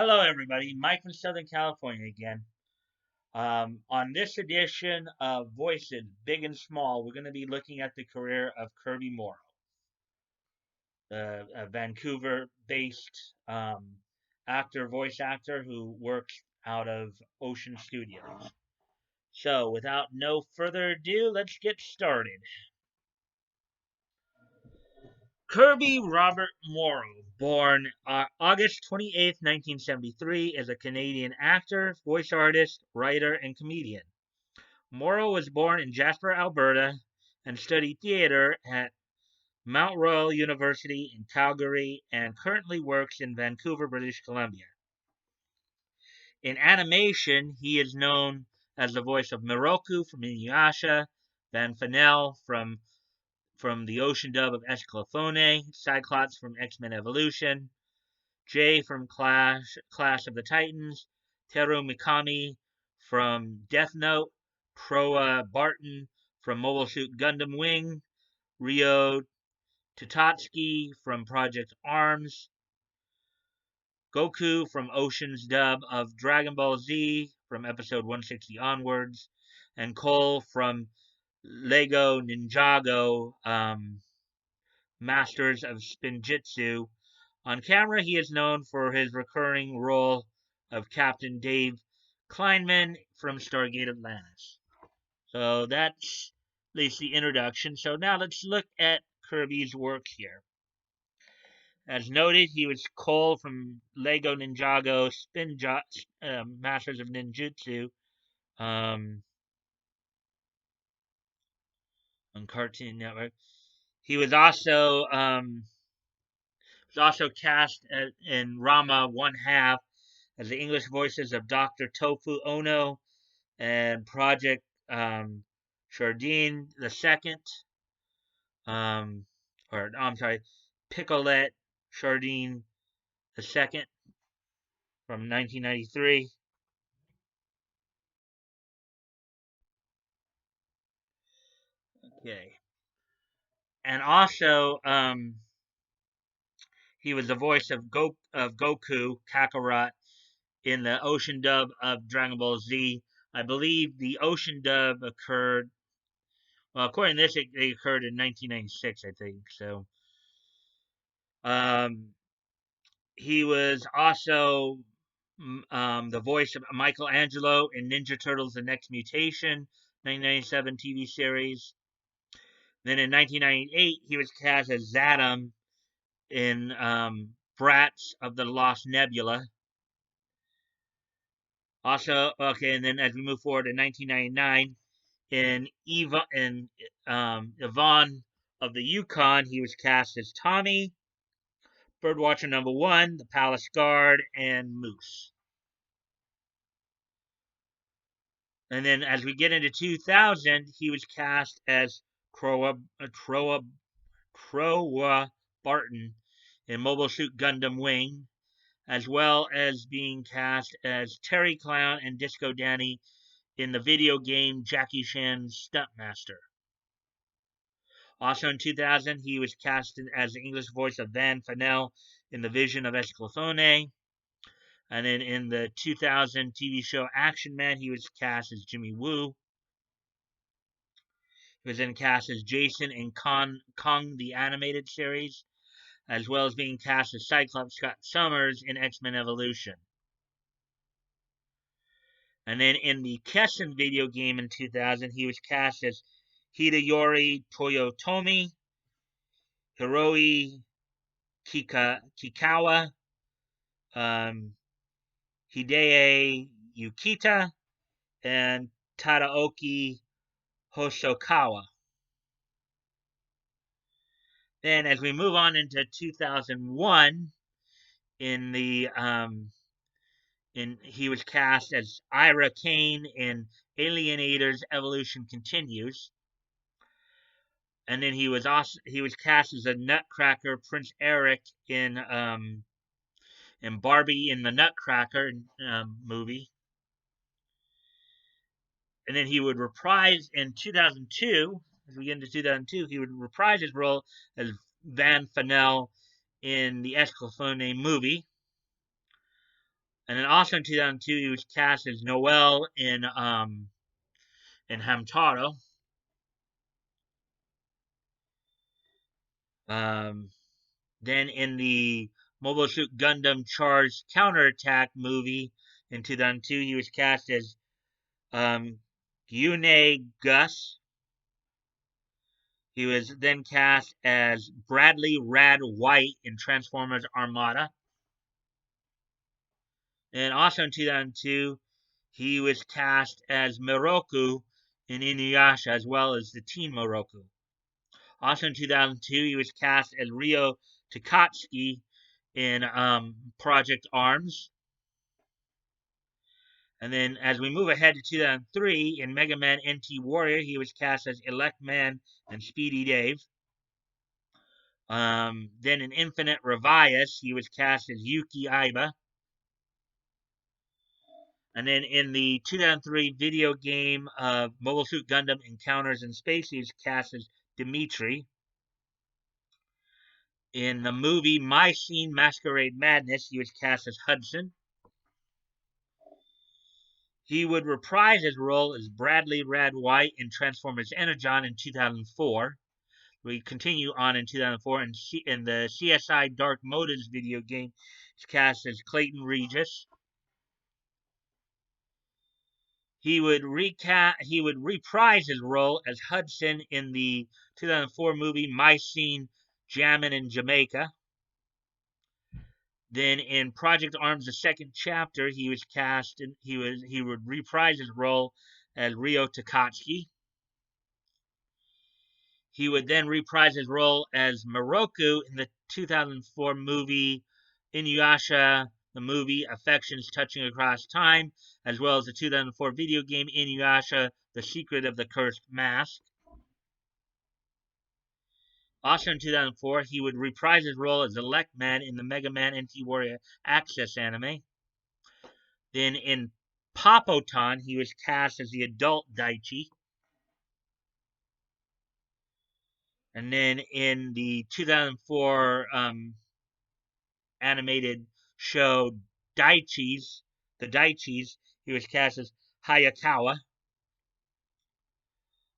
Hello, everybody. Mike from Southern California again. On this edition of Voices, Big and Small, we're going to be looking at the career of Kirby Morrow, the Vancouver-based voice actor who works out of Ocean Studios. So, without no further ado, let's get started. Kirby Robert Morrow, born August 28th, 1973, is a Canadian actor, voice artist, writer, and comedian. Morrow was born in Jasper, Alberta, and studied theater at Mount Royal University in Calgary and currently works in Vancouver, British Columbia. In animation, he is known as the voice of Miroku from Inuyasha, Van Fanel from the Ocean dub of Escalafone, Cyclops from X-Men Evolution, Jay from Clash of the Titans, Teru Mikami from Death Note, Proa Barton from Mobile Suit Gundam Wing, Ryo Tutatsuki from Project Arms, Goku from Ocean's dub of Dragon Ball Z from episode 160 onwards, and Cole from Lego Ninjago Masters of Spinjitzu. On camera, he is known for his recurring role of Captain Dave Kleinman from Stargate Atlantis. So that's at least the introduction. So now let's look at Kirby's work here. As noted, he was Cole from Lego Ninjago Masters of Ninjutsu on Cartoon Network. He was also cast in Rama One Half as the English voices of Dr. Tofu Ono and Project Chardin the Second, I'm sorry, Picolette Chardin the Second from 1993. Okay, and also he was the voice of Goku Kakarot in the Ocean dub of Dragon Ball Z. I believe the Ocean dub occurred. Well, according to this, it occurred in 1996, I think. So, um, he was also the voice of Michelangelo in Ninja Turtles: The Next Mutation, 1997 TV series. Then in 1998, he was cast as Zatom in Brats of the Lost Nebula. Also, okay, and then as we move forward in 1999, in Yvonne of the Yukon, he was cast as Tommy, Birdwatcher number 1, the Palace Guard, and Moose. And then as we get into 2000, he was cast as Croa Barton in Mobile Suit Gundam Wing, as well as being cast as Terry Clown and Disco Danny in the video game Jackie Chan's Stuntmaster. Also in 2000, he was cast as the English voice of Van Fanel in The Vision of Escalafone. And then in the 2000 TV show Action Man, he was cast as Jimmy Woo. He was then cast as Jason in Kong the Animated Series, as well as being cast as Cyclops Scott Summers in X-Men Evolution. And then in the Kessen video game in 2000, he was cast as Hideyori Toyotomi, Hiroi Kikawa, Hideo Yukita, and Tadaoki Hosokawa. Then as we move on into 2001, he was cast as Ira Kane in Alienators Evolution Continues. And then he was cast as a Nutcracker Prince Eric in Barbie in the Nutcracker movie. And then he would reprise in 2002, as we get into 2002, he would reprise his role as Van Fanel in the Escalafone movie. And then also in 2002, he was cast as Noel in Hamtaro. Um, then in the Mobile Suit Gundam Charged Counterattack movie in 2002, he was cast as Gyune Gus. He was then cast as Bradley Rad White in Transformers Armada. And also in 2002, he was cast as Miroku in Inuyasha, as well as the Teen Miroku. Also in 2002, he was cast as Ryo Takatsuki in Project Arms. And then as we move ahead to 2003, in Mega Man NT Warrior, he was cast as Elect Man and Speedy Dave. Then in Infinite Revias, he was cast as Yuki Aiba. And then in the 2003 video game Mobile Suit Gundam Encounters in Space, he was cast as Dimitri. In the movie My Scene Masquerade Madness, he was cast as Hudson. He would reprise his role as Bradley Rad White in Transformers Energon in 2004. We continue on in 2004 in the CSI Dark Motives video game. He's cast as Clayton Regis. He would reprise his role as Hudson in the 2004 movie My Scene Jammin' in Jamaica. Then in Project Arms: The Second Chapter, he was cast and he would reprise his role as Ryo Takatsuki. He would then reprise his role as Miroku in the 2004 movie Inuyasha, the movie Affections Touching Across Time, as well as the 2004 video game Inuyasha, The Secret of the Cursed Mask. Also in 2004, he would reprise his role as Elect Man in the Mega Man NT Warrior Access anime. Then in Popotan, he was cast as the adult Daichi. And then in the 2004 animated show The Daichis, he was cast as Hayakawa.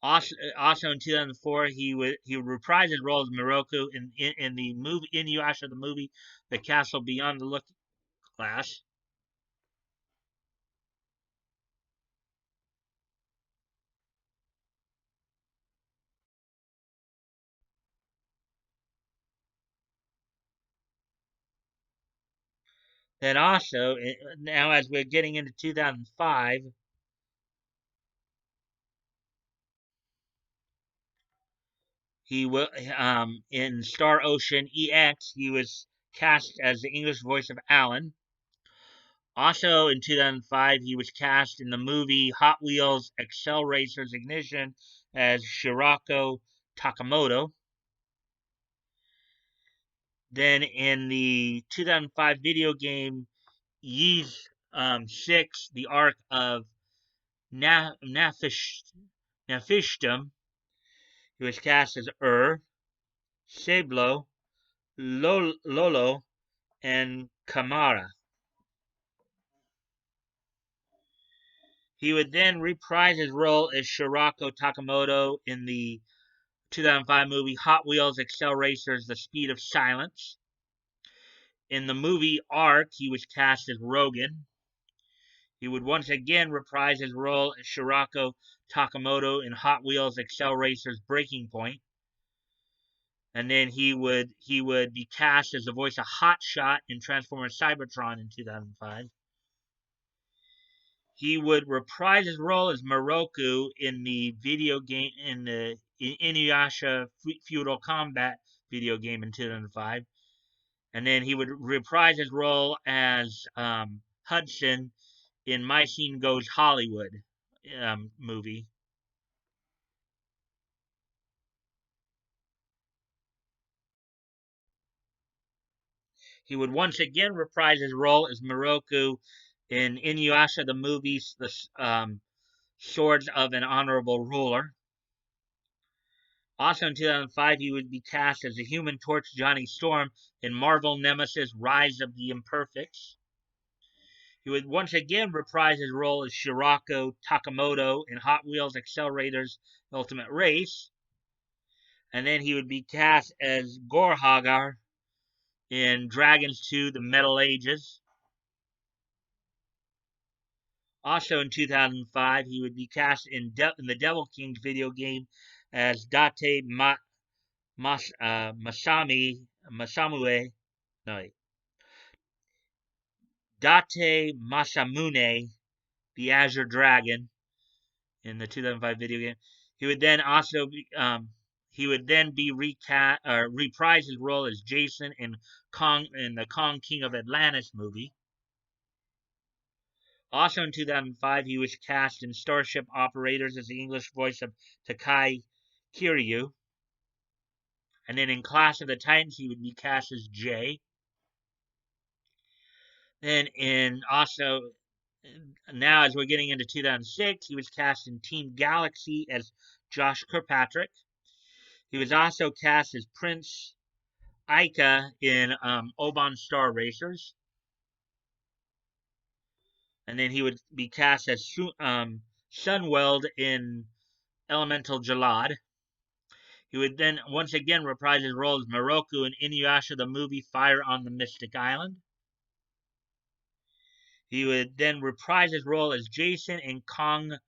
Also in 2004, he would reprise his role as Miroku in the movie Inuyasha, the movie The Castle Beyond the Looking Glass. Then also, now as we're getting into 2005, he will in Star Ocean EX, he was cast as the English voice of Alan. Also in 2005, he was cast in the movie Hot Wheels Excel Racers Ignition as Shirako Takamoto. Then in the 2005 video game Ys 6, The Ark of Nafishtim, he was cast as Seblo, Lolo, and Kamara. He would then reprise his role as Shirako Takamoto in the 2005 movie Hot Wheels Excel Racers: The Speed of Silence. In the movie Ark, he was cast as Rogan. He would once again reprise his role as Shirako Takamoto in Hot Wheels Excel Racers Breaking Point. And then he would be cast as the voice of Hot Shot in Transformers Cybertron in 2005. He would reprise his role as Miroku in the video game in the Inuyasha Feudal Combat video game in 2005. And then he would reprise his role as Hudson in My Scene Goes Hollywood movie. He would once again reprise his role as Miroku in Inuyasha, the movies, the Swords of an Honorable Ruler. Also in 2005, he would be cast as the Human Torch Johnny Storm in Marvel Nemesis Rise of the Imperfects. He would once again reprise his role as Shirako Takamoto in Hot Wheels Accelerators Ultimate Race. And then he would be cast as Gorhagar in Dragons 2 The Metal Ages. Also in 2005, he would be cast in the Devil Kings video game as Date Masamune, no, Date Masamune, the Azure Dragon, in the 2005 video game. He would then also be, reprise his role as Jason in the Kong King of Atlantis movie. Also in 2005, he was cast in Starship Operators as the English voice of Takai Kiryu. And then in Clash of the Titans, he would be cast as Jay. Then now as we're getting into 2006, he was cast in Team Galaxy as Josh Kirkpatrick. He was also cast as Prince Aika in Oban Star Racers. And then he would be cast as Sunweld in Elemental Jalad. He would then once again reprise his role as Moroku in Inuyasha the movie Fire on the Mystic Island. He would then reprise his role as Jason in Kong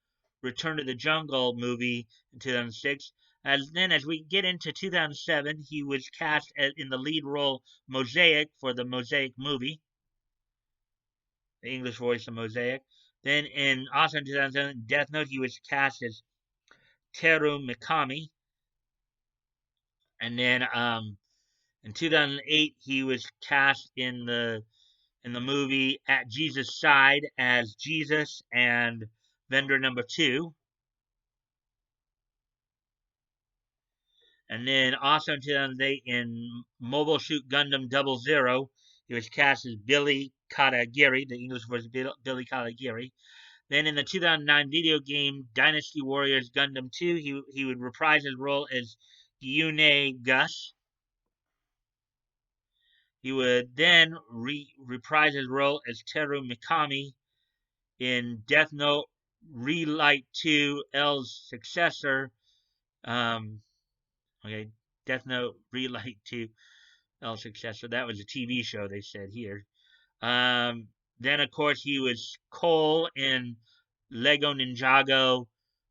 Return to the Jungle movie in 2006. As we get into 2007, he was cast in the lead role Mosaic for the Mosaic movie, the English voice of Mosaic. Then also in 2007, Death Note, he was cast as Teru Mikami. And then in 2008, he was cast in the movie At Jesus' Side as Jesus and Vendor Number 2. And then also in 2008 in Mobile Suit Gundam 00, he was cast as Billy Katagiri, the English voice of Billy Katagiri. Then in the 2009 video game Dynasty Warriors Gundam 2, he would reprise his role as Gyune Gus. He would then reprise his role as Teru Mikami in Death Note Relight 2 L's successor. Death Note Relight 2 L's successor. That was a TV show, they said here. Then, of course, he was Cole in Lego Ninjago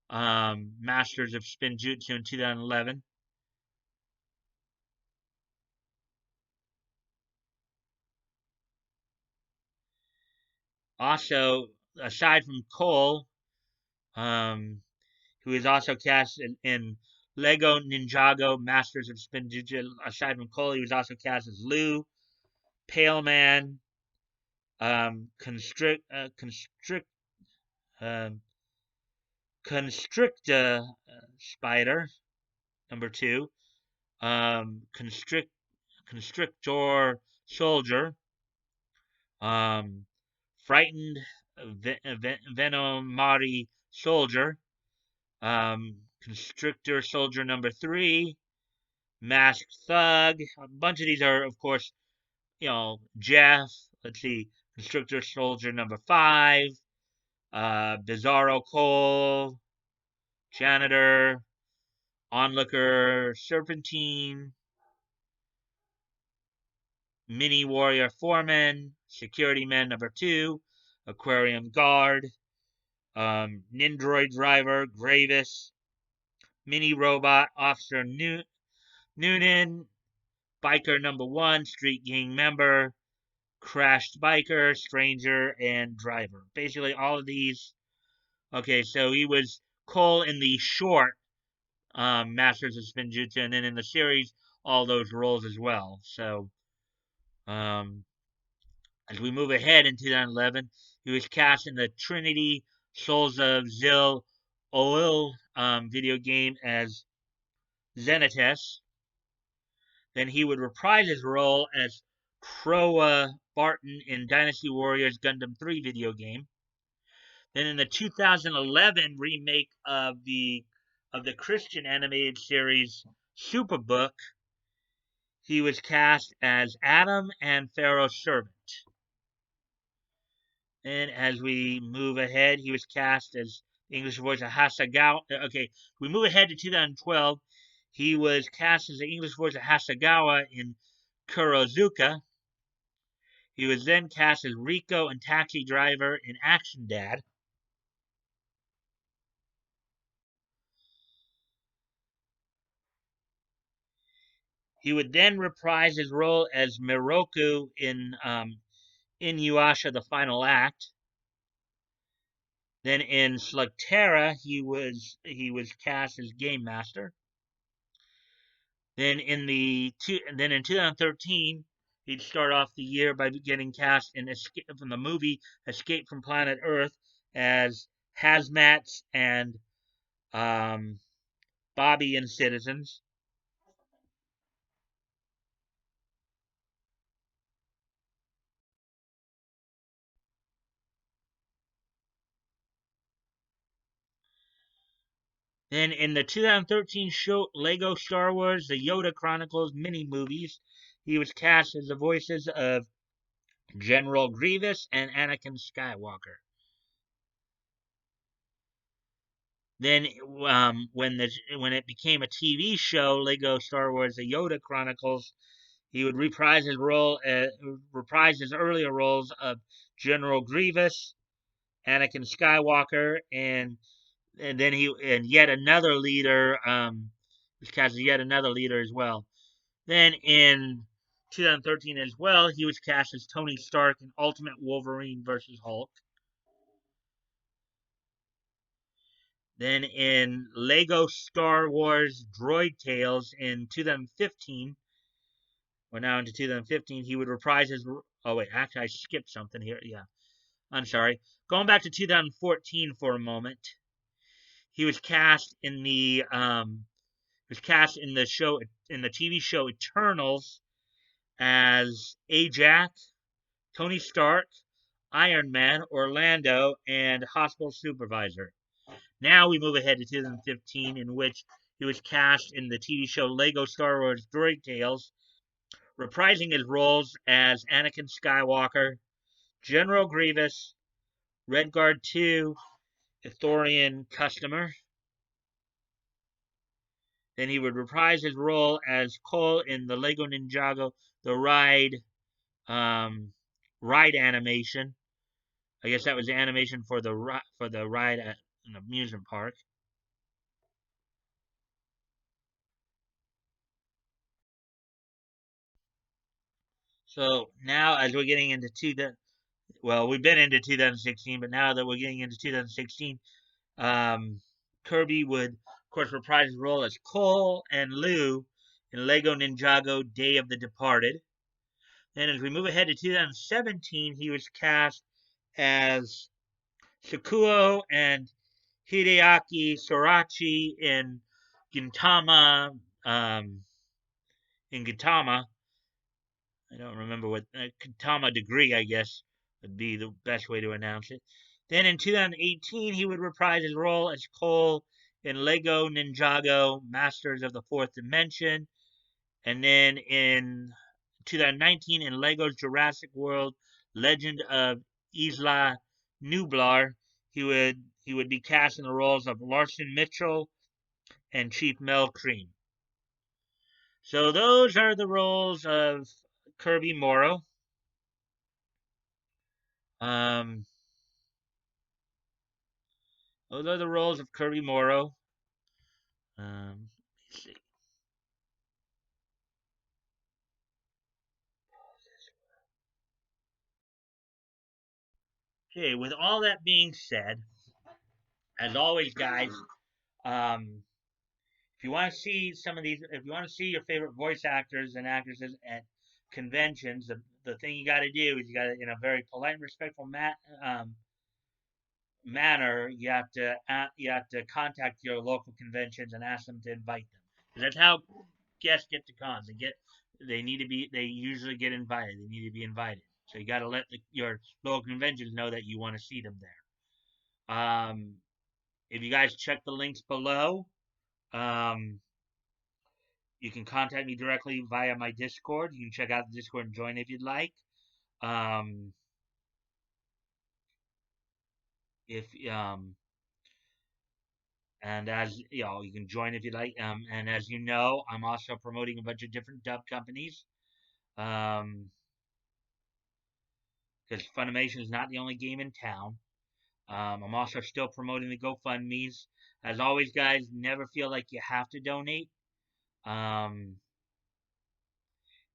Masters of Spinjutsu in 2011. Also, aside from Cole, who is also cast in Lego Ninjago Masters of Spinjutsu, aside from Cole, he was also cast as Lou, Pale Man, Constrictor Spider, number 2, Constrictor Soldier, Frightened Venomari Soldier, Constrictor Soldier number 3, Masked Thug. A bunch of these are, of course, Jeff. Let's see, Constrictor Soldier number 5, Bizarro Cole, Janitor, Onlooker Serpentine, Mini Warrior Foreman, Security Man number 2, Aquarium Guard, Nindroid Driver, Gravis, Mini Robot, Officer Noonan, Biker number 1, Street Gang Member, Crashed Biker, Stranger, and Driver. Basically all of these. Okay, so he was Cole in the short Masters of Spinjutsu, and then in the series, all those roles as well. So, as we move ahead in 2011, he was cast in the Trinity Souls of Zil Oil video game as Zenites. Then he would reprise his role as Croa Barton in Dynasty Warriors Gundam 3 video game. Then in the 2011 remake of the Christian animated series Superbook, he was cast as Adam and Pharaoh's servant. And as we move ahead, he was cast as the English voice of Hasagawa. Okay, we move ahead to 2012. He was cast as the English voice of Hasagawa in Kurozuka. He was then cast as Rico and Taxi Driver in Action Dad. He would then reprise his role as Miroku in Inuyasha: The Final Act. Then in Slugterra, he was cast as Game Master. Then in 2013, he'd start off the year by getting cast in from the movie Escape from Planet Earth as Hazmats and um, Bobby and Citizens. Then in the 2013 show Lego Star Wars: The Yoda Chronicles mini movies, he was cast as the voices of General Grievous and Anakin Skywalker. Then, when it became a TV show, Lego Star Wars: The Yoda Chronicles, he would reprise his earlier roles of General Grievous, Anakin Skywalker, and then he and yet another leader. Was cast as yet another leader as well. Then in 2013 as well, he was cast as Tony Stark in Ultimate Wolverine versus Hulk. Then in Lego Star Wars Droid Tales in 2015, we're now into 2015, he would reprise his. Oh, wait, actually, I skipped something here. Yeah, I'm sorry. Going back to 2014 for a moment, he was cast in the TV show Eternals as Ajax, Tony Stark, Iron Man, Orlando, and Hospital Supervisor. Now we move ahead to 2015, in which he was cast in the TV show Lego Star Wars Droid Tales, reprising his roles as Anakin Skywalker, General Grievous, Red Guard 2, Ithorian Customer. Then he would reprise his role as Cole in the Lego Ninjago The ride animation. I guess that was the animation for the ride at an amusement park. So now, as we're getting into we've been into 2016, but now that we're getting into 2016, um, Kirby would, of course, reprise his role as Cole and Lou in Lego Ninjago: Day of the Departed. Then, as we move ahead to 2017, he was cast as Sakuo and Hideaki Sorachi Gintama. Um, in Gintama, I don't remember what Gintama Degree, I guess, would be the best way to announce it. Then in 2018, he would reprise his role as Cole in Lego Ninjago Masters of the Fourth Dimension. And then in 2019, in Lego's Jurassic World Legend of Isla Nublar, he would be cast in the roles of Larson Mitchell and Chief Mel Cream. So those are the roles of Kirby Morrow. Um, those are the roles of Kirby Morrow. Let's see. Okay, with all that being said, as always, guys, um, if you want to see if you want to see your favorite voice actors and actresses at conventions, the thing you got to do is you got to, in a very polite and respectful manner, you have to contact your local conventions and ask them to invite them. Because that's how guests get to cons. They usually get invited. They need to be invited. So you got to let your local conventions know that you want to see them there. If you guys check the links below, um, you can contact me directly via my Discord. You can check out the Discord and join if you'd like. Um, If and as you know, you can join if you like. And as you know, I'm also promoting a bunch of different dub companies. Um, because Funimation is not the only game in town. I'm also still promoting the GoFundMe's. As always, guys, never feel like you have to donate. Um,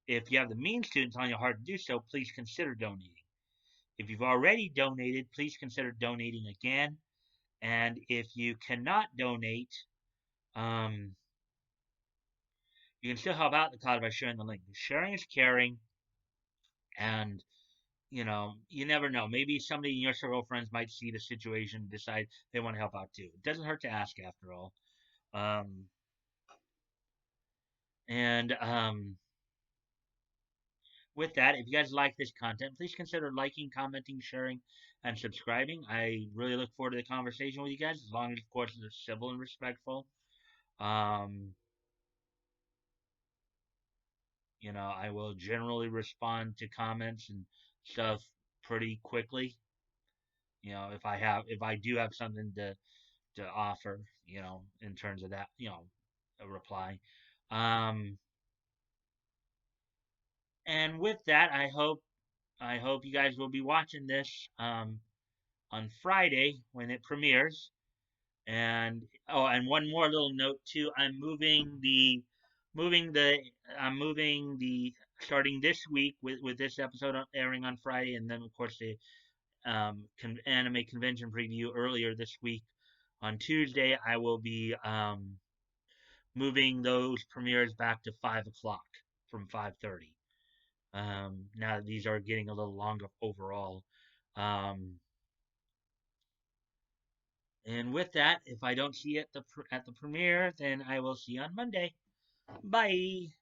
if you have the means to and it's on your heart to do so, please consider donating. If you've already donated, please consider donating again. And if you cannot donate, um, you can still help out the cause by sharing the link. Sharing is caring, and you never know. Maybe somebody in your circle of friends might see the situation and decide they want to help out too. It doesn't hurt to ask, after all. Um, and With that, if you guys like this content, please consider liking, commenting, sharing, and subscribing. I really look forward to the conversation with you guys, as long as, of course, it's civil and respectful. Um, I will generally respond to comments and stuff pretty quickly. If I do have something to offer, in terms of that, a reply. Um, and with that, I hope you guys will be watching this on Friday when it premieres. And one more little note too. Moving the I'm moving the starting this week with this episode airing on Friday, and then of course the anime convention preview earlier this week on Tuesday. I will be moving those premieres back to 5 o'clock from 5:30. Now that these are getting a little longer overall. Um, and with that, if I don't see you at the premiere, then I will see you on Monday. Bye.